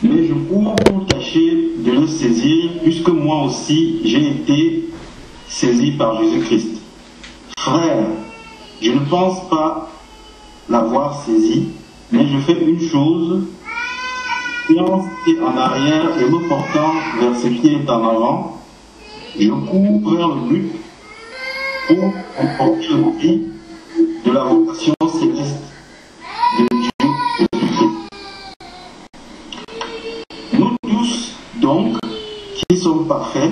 mais je cours pour tâcher de le saisir, puisque moi aussi j'ai été saisi par Jésus-Christ. Frère, je ne pense pas l'avoir saisi, mais je fais une chose, fiant ce qui est en arrière et me portant vers ce qui est en avant, je cours vers le but pour emporter le prix de la vocation céleste de Dieu Jésus-Christ. Nous tous, donc, qui sommes parfaits,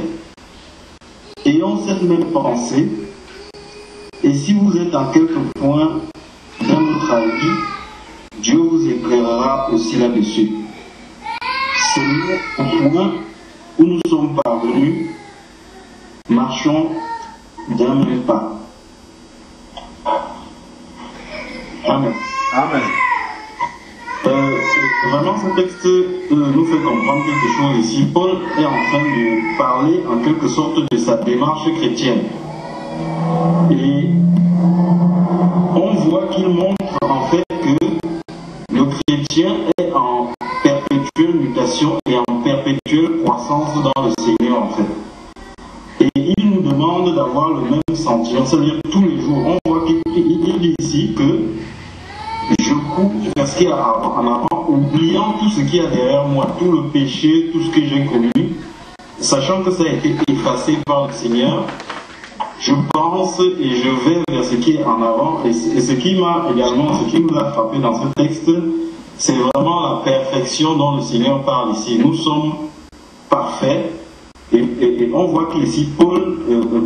ayons cette même pensée, et si vous êtes en quelque point dans notre avis, Dieu vous éclairera aussi là-dessus. C'est nous au point où nous sommes parvenus, marchons d'un même pas. Amen. Amen. Vraiment, ce texte nous fait comprendre quelque chose ici. Paul est en train de parler en quelque sorte de sa démarche chrétienne. Et on voit qu'il montre en fait que le chrétien est en perpétuelle mutation et en perpétuelle croissance dans le Seigneur en fait. Et il nous demande d'avoir le même sentiment, c'est-à-dire tous les jours. On voit qu'il dit ici que je cours vers ce qu'il y a en avant, oubliant tout ce qu'il y a derrière moi, tout le péché, tout ce que j'ai commis, sachant que ça a été effacé par le Seigneur. Je pense et je vais vers ce qui est en avant. Et ce qui m'a également, ce qui nous a frappé dans ce texte, c'est vraiment la perfection dont le Seigneur parle ici. Nous sommes parfaits. Et on voit qu'ici, Paul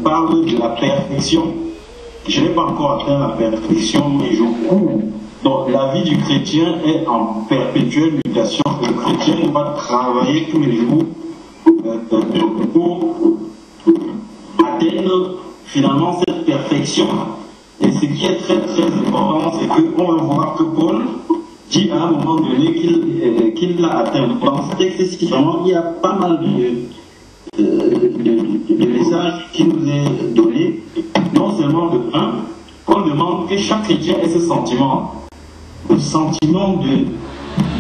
parle de la perfection. Je n'ai pas encore atteint la perfection, mais je cours. Donc la vie du chrétien est en perpétuelle mutation. Le chrétien va travailler tous les jours pour atteindre finalement cette perfection. Et ce qui est très très important, c'est qu'on va voir que Paul dit à un moment donné qu'il l'a atteint. Dans ce texte, vraiment, il y a pas mal de messages qui nous est donné, non seulement de un, qu'on demande que chaque chrétien ait ce sentiment, le sentiment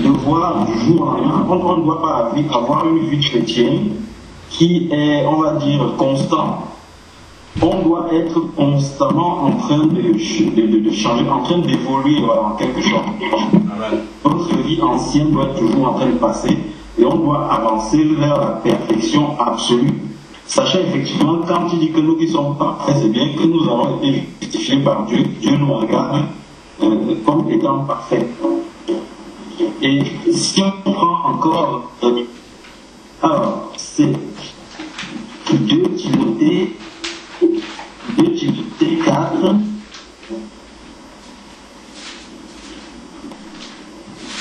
de voir du jour en lendemain. On ne doit pas avoir une vie chrétienne qui est, on va dire, constante. On doit être constamment en train de changer, en train d'évoluer en quelque sorte. Notre vie ancienne doit être toujours en train de passer et on doit avancer vers la perfection absolue. Sachant effectivement, quand il dit que nous qui sommes parfaits, c'est bien que nous avons été justifiés par Dieu. Dieu nous regarde comme étant parfaits. Et si on prend encore, alors c'est 2 Timothée 4.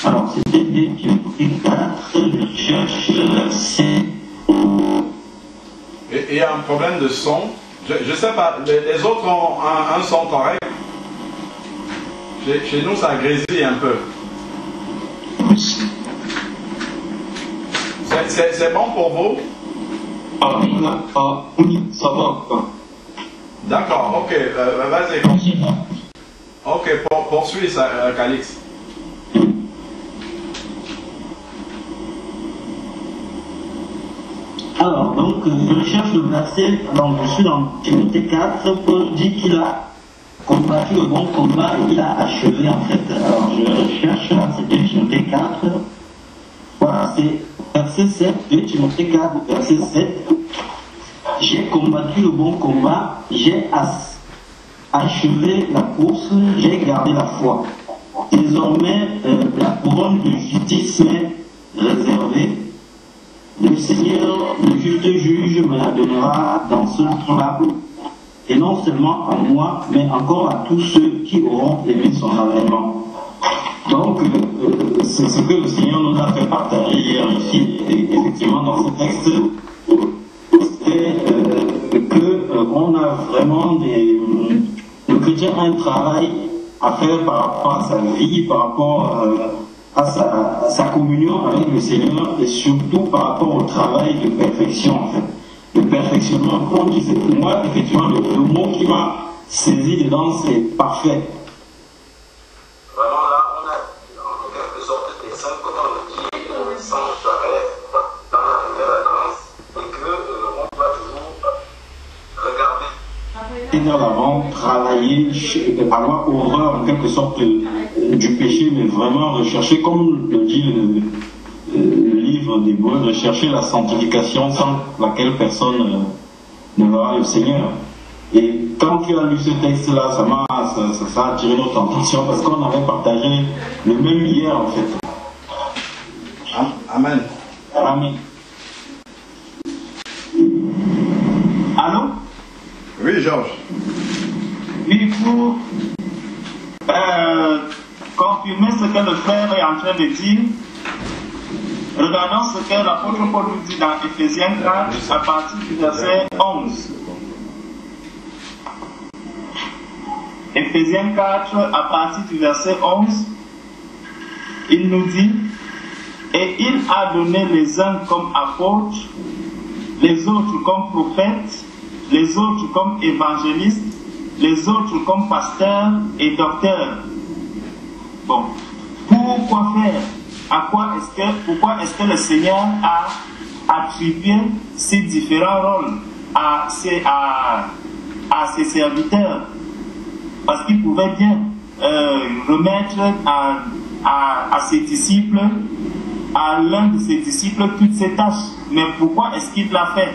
Alors c'était 2 Timothée 4, je cherche le verset. Et il y a un problème de son. Je ne sais pas, les autres ont un son correct. Chez nous, ça grésille un peu. C'est bon pour vous? Oui, ça va. D'accord, ok, vas-y, continue. Ok, poursuis ça, Calix. Alors, donc, je cherche le verset, donc je suis dans Timothée 4, Paul dit qu'il a combattu le bon combat et qu'il a achevé en fait. Alors, je cherche là, c'était Timothée 4, voilà, c'est verset 7, 2 Timothée 4, verset 7. J'ai combattu le bon combat, j'ai achevé la course, j'ai gardé la foi. Désormais, la couronne de justice m'est réservée. Le Seigneur, le juste juge, me la donnera dans ce temps-là. Et non seulement à moi, mais encore à tous ceux qui auront aimé son avènement. Donc, c'est ce que le Seigneur nous a fait partager hier ici, et effectivement dans ce texte, c'est qu'on a vraiment le chrétien a un travail à faire par rapport à sa vie, par rapport à sa communion avec le Seigneur et surtout par rapport au travail de perfection en fait. Le perfectionnement, comme on dit, c'est pour moi effectivement le mot qui m'a saisi dedans, c'est parfait. Vraiment là, on a en quelque sorte des 5 ans de vie sans vers l'avant, travailler, avoir horreur en quelque sorte du péché, mais vraiment rechercher, comme le dit le livre d'Hébreux, rechercher la sanctification sans laquelle personne ne verra le Seigneur. Et quand tu as lu ce texte-là, ça a attiré notre attention parce qu'on avait partagé le même hier en fait. Amen. Amen. Allô? Oui, Georges. Oui, pour confirmer ce que le frère est en train de dire, regardons ce que l'apôtre Paul nous dit dans Éphésiens 4 à partir du verset 11. Éphésiens 4 à partir du verset 11, il nous dit: et il a donné les uns comme apôtres, les autres comme prophètes, les autres comme évangélistes, les autres comme pasteurs et docteurs. Bon, pourquoi faire? Pourquoi est-ce que le Seigneur a attribué ces différents rôles à ses serviteurs? Parce qu'il pouvait bien remettre à ses disciples, à l'un de ses disciples, toutes ces tâches. Mais pourquoi est-ce qu'il l'a fait?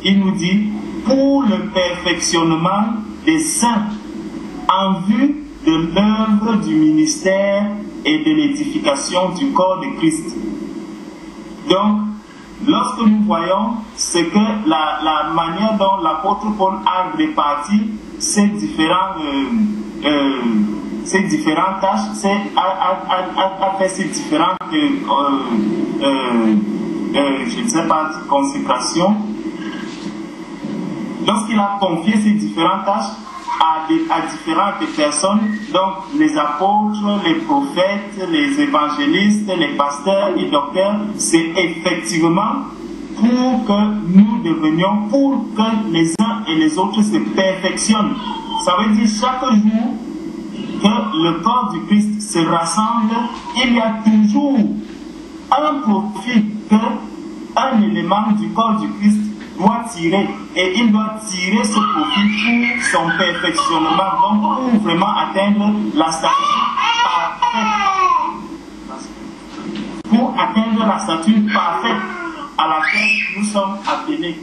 Il nous dit: pour le perfectionnement des saints, en vue de l'œuvre du ministère et de l'édification du corps de Christ. Donc, lorsque nous voyons ce que la manière dont l'apôtre Paul a réparti ces différentes tâches, a fait ces différentes, je ne sais pas, consécrations, lorsqu'il a confié ces différentes tâches à différentes personnes, donc les apôtres, les prophètes, les évangélistes, les pasteurs, les docteurs, c'est effectivement pour que nous devenions, pour que les uns et les autres se perfectionnent. Ça veut dire chaque jour que le corps du Christ se rassemble, il y a toujours un profit qu'un élément du corps du Christ doit tirer, et il doit tirer ce profit pour son perfectionnement, donc pour vraiment atteindre la stature parfaite. Pour atteindre la stature parfaite à laquelle nous sommes appelés.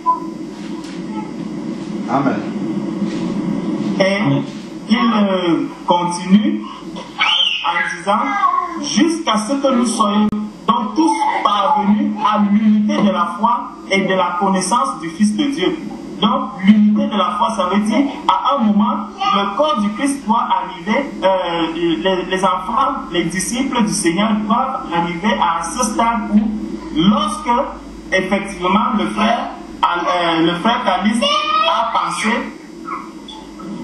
Amen. Et il continue en disant: jusqu'à ce que nous soyons donc tous parvenus à l'unité de la foi et de la connaissance du Fils de Dieu. Donc l'unité de la foi, ça veut dire à un moment, le corps du Christ doit arriver, les enfants, les disciples du Seigneur doivent arriver à ce stade où, lorsque effectivement le frère Calice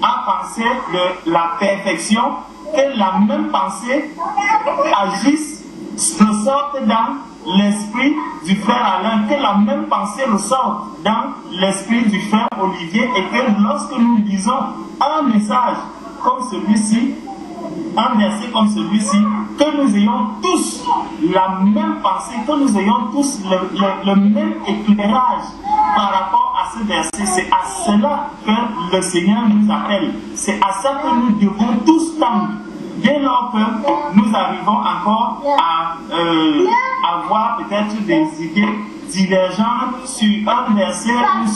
a pensé de la perfection, que la même pensée agisse, ressorte dans l'esprit du frère Alain, que la même pensée ressorte dans l'esprit du frère Olivier, et que lorsque nous lisons un message comme celui-ci, un verset comme celui-ci, que nous ayons tous la même pensée, que nous ayons tous le même éclairage par rapport à ce verset. C'est à cela que le Seigneur nous appelle. C'est à ça que nous devons tous tendre. Dès lors que nous arrivons encore à avoir peut-être des idées divergentes sur un verset ou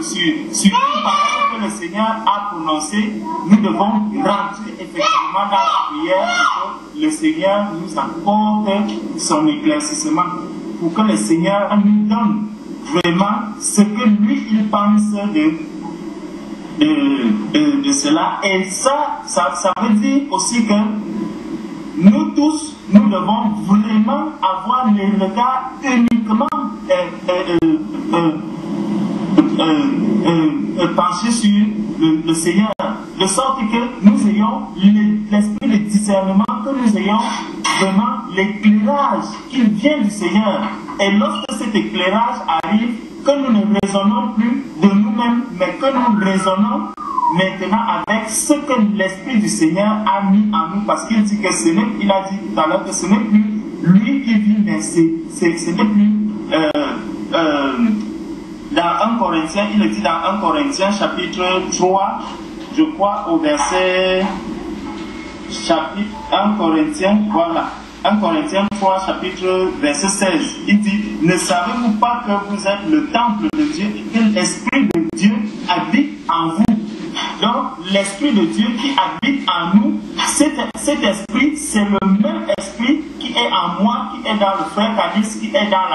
sur une parole que le Seigneur a prononcée, nous devons rentrer effectivement dans la prière pour que le Seigneur nous apporte son éclaircissement, pour que le Seigneur nous donne vraiment ce que lui il pense de cela. Et ça veut dire aussi que nous tous, nous devons vraiment avoir le regard uniquement penché sur le Seigneur, de sorte que nous ayons l'esprit de discernement, que nous ayons vraiment l'éclairage qui vient du Seigneur. Et lorsque cet éclairage arrive, que nous ne raisonnons plus de nous-mêmes, mais que nous raisonnons maintenant avec ce que l'Esprit du Seigneur a mis en nous, parce qu'il dit que il a dit tout à l'heure que ce n'est plus lui qui vit, mais ce n'est plus dans 1 Corinthiens, il le dit dans 1 Corinthiens chapitre 3 je crois, au verset chapitre 1 Corinthiens, voilà. 1 Corinthiens 3, chapitre verset 16. Il dit, ne savez-vous pas que vous êtes le temple de Dieu et que l'Esprit de Dieu habite en vous? Donc, l'Esprit de Dieu qui habite en nous, cet esprit, c'est le même esprit qui est en moi, qui est dans le frère Calice, qui est dans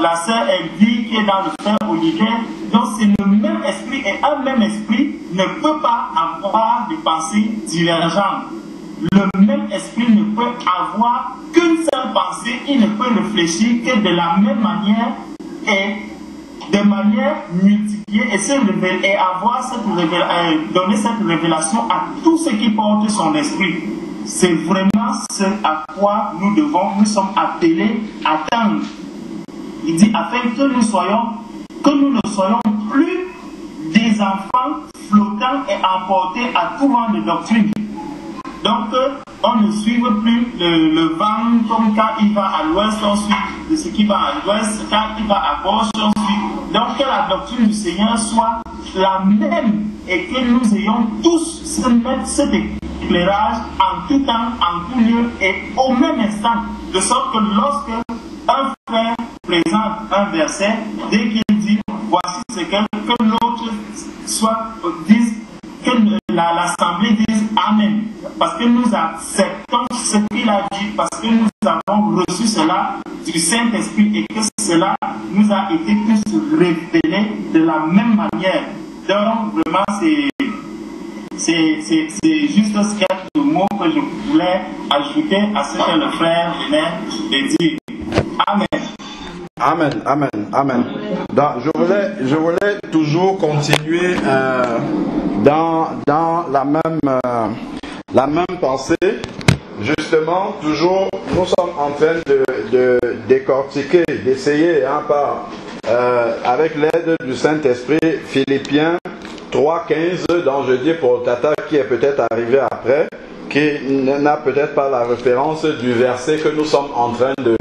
la sœur Elvie, qui est dans le frère Olivier. Donc, c'est le même esprit, et un même esprit ne peut pas avoir des pensées divergentes. Le même esprit ne peut avoir qu'une seule pensée, il ne peut réfléchir que de la même manière et de manière multipliée et se révéler et avoir donner cette révélation à tout ce qui porte son esprit. C'est vraiment ce à quoi nous sommes appelés à atteindre. Il dit afin que nous ne soyons plus des enfants flottants et emportés à tout vent de doctrine. Donc, on ne suit plus le vent comme quand il va à l'ouest, on suit de ce qui va à l'ouest, quand il va à gauche, on suit. Donc, que la doctrine du Seigneur soit la même et que nous ayons tous cet éclairage en tout temps, en tout lieu et au même instant. De sorte que lorsque un frère présente un verset, dès qu'il dit voici ce que l'autre dise, que l'assemblée dise Amen. Parce que nous acceptons ce qu'il a dit, parce que nous avons reçu cela du Saint-Esprit et que cela nous a été tous révélé de la même manière. Donc, vraiment, c'est juste ce quelques mots que je voulais ajouter à ce que le frère venait de dire. Amen. Amen, amen, amen. Donc, je voulais toujours continuer dans la même pensée. Justement, toujours, nous sommes en train de décortiquer, d'essayer, avec l'aide du Saint-Esprit, Philippiens 3,15, dont je dis pour Tata qui est peut-être arrivé après, qui n'a peut-être pas la référence du verset que nous sommes en train de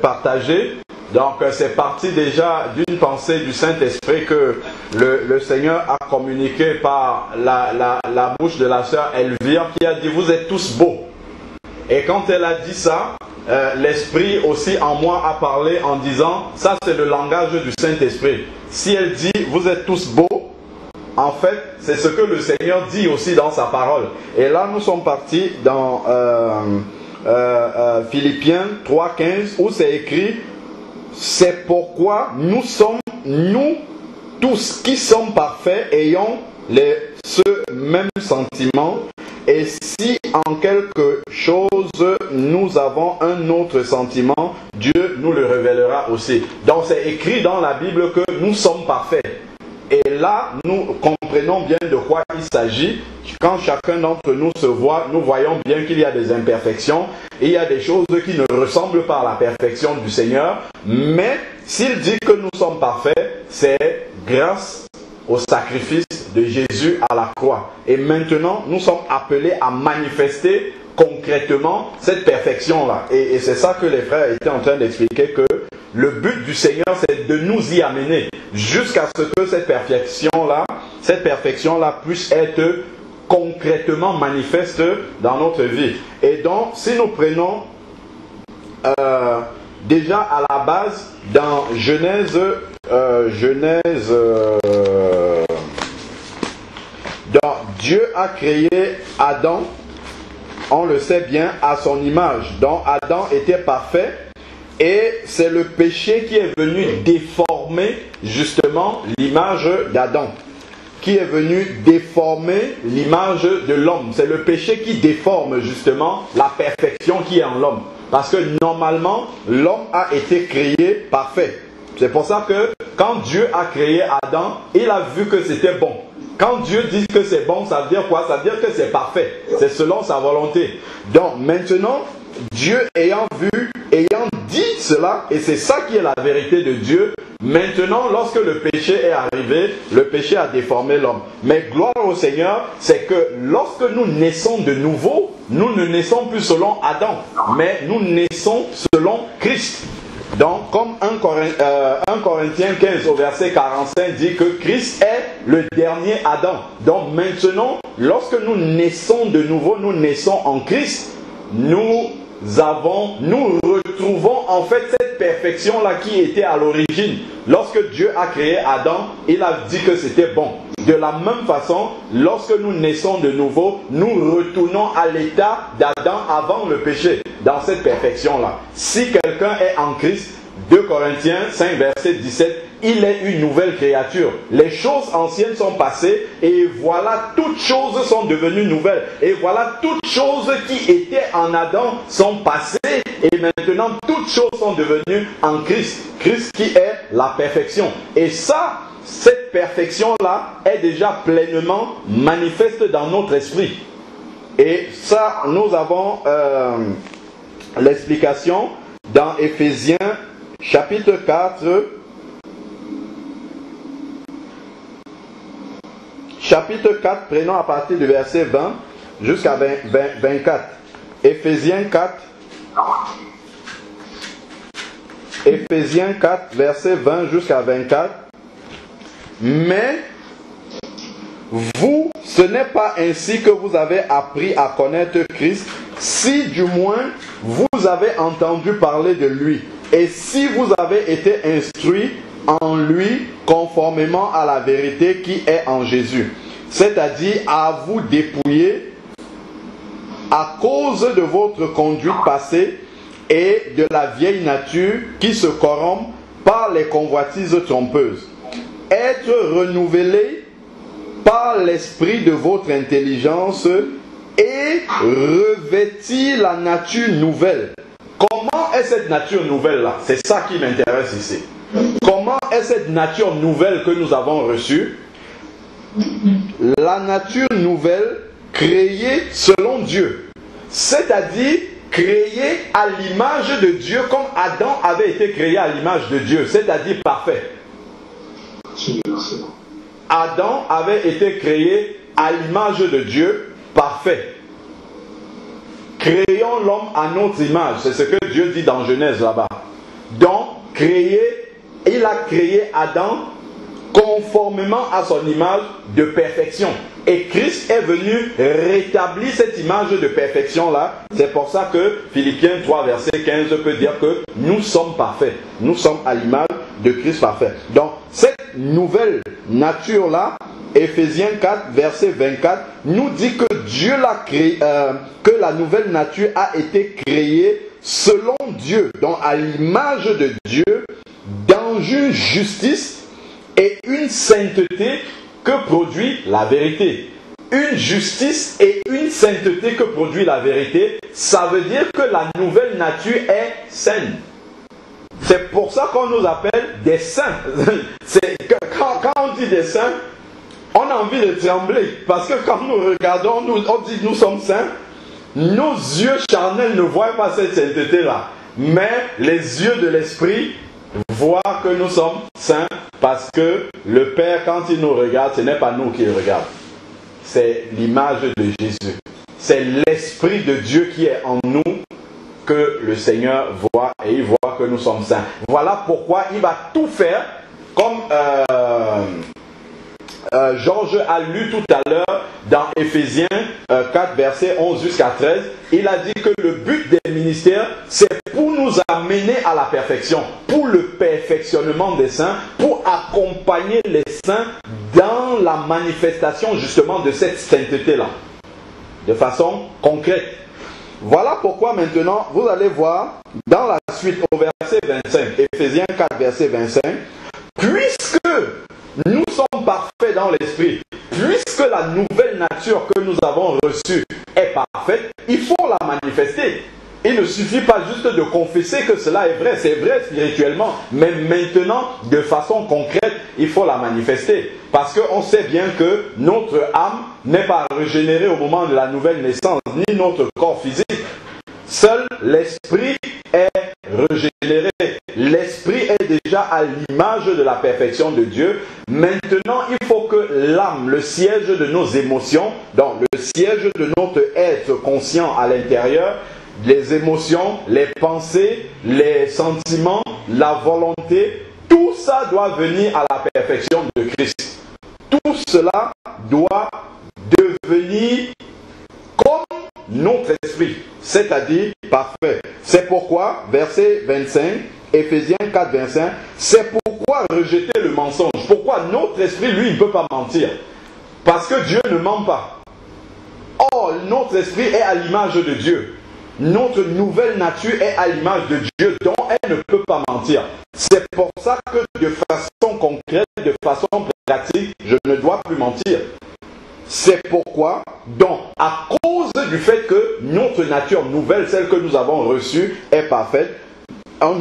partager. Donc c'est parti déjà d'une pensée du Saint-Esprit que le Seigneur a communiqué par la bouche de la sœur Elvire, qui a dit vous êtes tous beaux. Et quand elle a dit ça, l'Esprit aussi en moi a parlé en disant ça c'est le langage du Saint-Esprit. Si elle dit vous êtes tous beaux, en fait c'est ce que le Seigneur dit aussi dans sa parole. Et là nous sommes partis dans Philippiens 3,15 où c'est écrit c'est pourquoi nous tous qui sommes parfaits ayons ce même sentiment, et si en quelque chose nous avons un autre sentiment, Dieu nous le révélera aussi. Donc c'est écrit dans la Bible que nous sommes parfaits. Et là, nous comprenons bien de quoi il s'agit. Quand chacun d'entre nous se voit, nous voyons bien qu'il y a des imperfections. Et il y a des choses qui ne ressemblent pas à la perfection du Seigneur. Mais s'il dit que nous sommes parfaits, c'est grâce au sacrifice de Jésus à la croix. Et maintenant, nous sommes appelés à manifester concrètement cette perfection-là. Et c'est ça que les frères étaient en train d'expliquer, que le but du Seigneur, c'est de nous y amener jusqu'à ce que cette perfection-là puisse être concrètement manifeste dans notre vie. Et donc, si nous prenons déjà à la base dans Genèse, donc Dieu a créé Adam, on le sait bien, à son image. Donc Adam était parfait. Et c'est le péché qui est venu déformer justement l'image d'Adam, qui est venu déformer l'image de l'homme. C'est le péché qui déforme justement la perfection qui est en l'homme. Parce que normalement, l'homme a été créé parfait. C'est pour ça que quand Dieu a créé Adam, il a vu que c'était bon. Quand Dieu dit que c'est bon, ça veut dire quoi? Ça veut dire que c'est parfait. C'est selon sa volonté. Donc maintenant, Dieu ayant dit cela, et c'est ça qui est la vérité de Dieu, maintenant lorsque le péché est arrivé, le péché a déformé l'homme. Mais gloire au Seigneur, c'est que lorsque nous naissons de nouveau, nous ne naissons plus selon Adam, mais nous naissons selon Christ. Donc comme 1 Corinthiens 15 au verset 45 dit que Christ est le dernier Adam. Donc maintenant, lorsque nous naissons de nouveau, nous naissons en Christ, nous retrouvons en fait cette perfection-là qui était à l'origine. Lorsque Dieu a créé Adam, il a dit que c'était bon. De la même façon, lorsque nous naissons de nouveau, nous retournons à l'état d'Adam avant le péché, dans cette perfection-là. Si quelqu'un est en Christ, 2 Corinthiens 5, verset 17, il est une nouvelle créature. Les choses anciennes sont passées et voilà, toutes choses sont devenues nouvelles. Et voilà, toutes choses qui étaient en Adam sont passées et maintenant toutes choses sont devenues en Christ. Christ qui est la perfection. Et ça, cette perfection-là est déjà pleinement manifeste dans notre esprit. Et ça, nous avons l'explication dans Éphésiens chapitre 4, prenons à partir du verset 20 jusqu'à 24. Éphésiens 4, verset 20 jusqu'à 24. Mais vous, ce n'est pas ainsi que vous avez appris à connaître Christ, si du moins vous avez entendu parler de lui, et si vous avez été instruits en lui conformément à la vérité qui est en Jésus. C'est-à-dire à vous dépouiller à cause de votre conduite passée et de la vieille nature qui se corrompt par les convoitises trompeuses. Être renouvelé par l'esprit de votre intelligence et revêtir la nature nouvelle. Comment est cette nature nouvelle-là? C'est ça qui m'intéresse ici. Comment est cette nature nouvelle que nous avons reçue? La nature nouvelle créée selon Dieu. C'est-à-dire créée à l'image de Dieu comme Adam avait été créé à l'image de Dieu. C'est-à-dire parfait. Adam avait été créé à l'image de Dieu, parfait. Créons l'homme à notre image. C'est ce que Dieu dit dans Genèse là-bas. Donc, il a créé Adam conformément à son image de perfection. Et Christ est venu rétablir cette image de perfection-là. C'est pour ça que Philippiens 3, verset 15 peut dire que nous sommes parfaits. Nous sommes à l'image de Christ parfait. Donc, cette nouvelle nature-là, Éphésiens 4, verset 24, nous dit que Dieu l'a créé, que la nouvelle nature a été créée selon Dieu, donc à l'image de Dieu, dans une justice et une sainteté que produit la vérité. Une justice et une sainteté que produit la vérité, ça veut dire que la nouvelle nature est saine. C'est pour ça qu'on nous appelle des saints. Quand on dit des saints, on a envie de trembler. Parce que quand nous regardons, on dit nous sommes saints. Nos yeux charnels ne voient pas cette sainteté-là. Mais les yeux de l'esprit voient que nous sommes saints. Parce que le Père, quand il nous regarde, ce n'est pas nous qui le regarde. C'est l'image de Jésus. C'est l'Esprit de Dieu qui est en nous que le Seigneur voit et il voit que nous sommes saints. Voilà pourquoi il va tout faire comme Georges a lu tout à l'heure dans Éphésiens 4 verset 11 jusqu'à 13. Il a dit que le but des ministères c'est pour nous amener à la perfection, pour le perfectionnement des saints, pour accompagner les saints dans la manifestation justement de cette sainteté-là, de façon concrète. Voilà pourquoi maintenant, vous allez voir dans la suite au verset 25, Éphésiens 4, verset 25, puisque nous sommes parfaits dans l'esprit, puisque la nouvelle nature que nous avons reçue est parfaite, il faut la manifester. Il ne suffit pas juste de confesser que cela est vrai, c'est vrai spirituellement, mais maintenant, de façon concrète, il faut la manifester. Parce qu'on sait bien que notre âme n'est pas régénérée au moment de la nouvelle naissance, ni notre corps physique. Seul l'esprit est régénéré. L'esprit est déjà à l'image de la perfection de Dieu. Maintenant, il faut que l'âme, le siège de nos émotions, donc le siège de notre être conscient à l'intérieur, les émotions, les pensées, les sentiments, la volonté, tout ça doit venir à la perfection de Christ. tout cela doit devenir comme notre esprit, c'est-à-dire parfait. C'est pourquoi, verset 25, Éphésiens 4, 25, c'est pourquoi rejeter le mensonge. Pourquoi notre esprit, lui, ne peut pas mentir? Parce que Dieu ne ment pas. Or, notre esprit est à l'image de Dieu. Notre nouvelle nature est à l'image de Dieu, dont elle ne peut pas mentir. C'est pour ça que de façon concrète, de façon pratique, je ne dois plus mentir. C'est pourquoi, donc, à cause du fait que notre nature nouvelle, celle que nous avons reçue, est parfaite,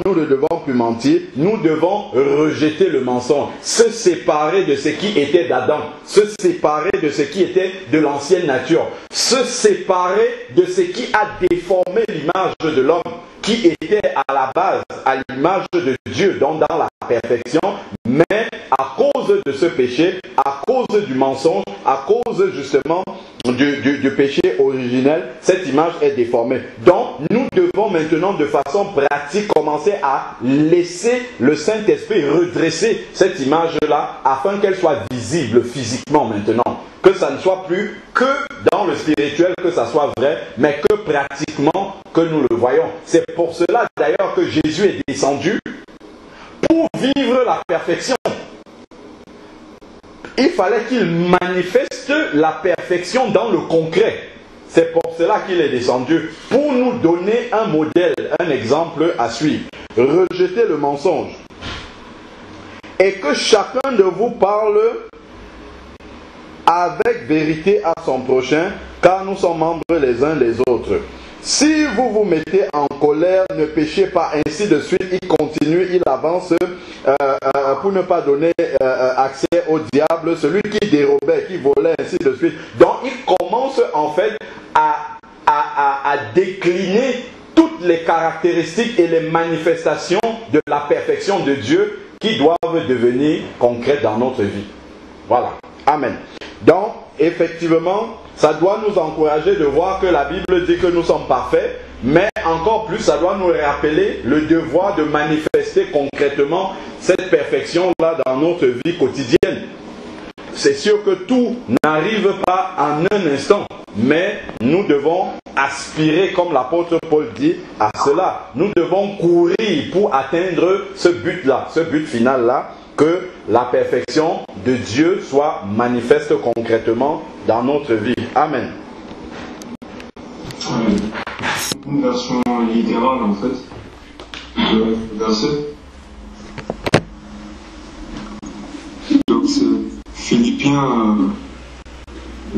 nous ne devons plus mentir, nous devons rejeter le mensonge, se séparer de ce qui était d'Adam, se séparer de ce qui était de l'ancienne nature, se séparer de ce qui a déformé l'image de l'homme, qui était à la base à l'image de Dieu, donc dans la perfection, mais à cause de ce péché, à cause du mensonge, à cause justement du péché originel, cette image est déformée. Donc, nous devons maintenant de façon pratique commencer à laisser le Saint-Esprit redresser cette image-là afin qu'elle soit visible physiquement maintenant. Que ça ne soit plus que dans le spirituel que ça soit vrai, mais que pratiquement que nous le voyons. C'est pour cela d'ailleurs que Jésus est descendu pour vivre la perfection. Il fallait qu'il manifeste la perfection dans le concret. C'est pour cela qu'il est descendu, pour nous donner un modèle, un exemple à suivre. Rejetez le mensonge. Et que chacun de vous parle avec vérité à son prochain, car nous sommes membres les uns des autres. Si vous vous mettez en colère, ne péchez pas, ainsi de suite. Il continue, il avance pour ne pas donner accès au diable, celui qui dérobait, qui volait, ainsi de suite. Donc il commence en fait à décliner toutes les caractéristiques et les manifestations de la perfection de Dieu qui doivent devenir concrètes dans notre vie. Voilà. Amen. Donc, effectivement, ça doit nous encourager de voir que la Bible dit que nous sommes parfaits, mais encore plus, ça doit nous rappeler le devoir de manifester concrètement cette perfection-là dans notre vie quotidienne. C'est sûr que tout n'arrive pas en un instant, mais nous devons aspirer, comme l'apôtre Paul dit, à cela. Nous devons courir pour atteindre ce but-là, ce but final-là, que la perfection de Dieu soit manifeste concrètement dans notre vie. Amen. Une version littérale en fait de verset. Donc c'est Philippiens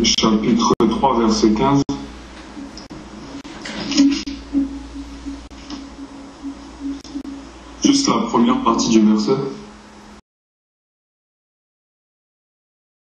chapitre 3 verset 15. Juste la première partie du verset.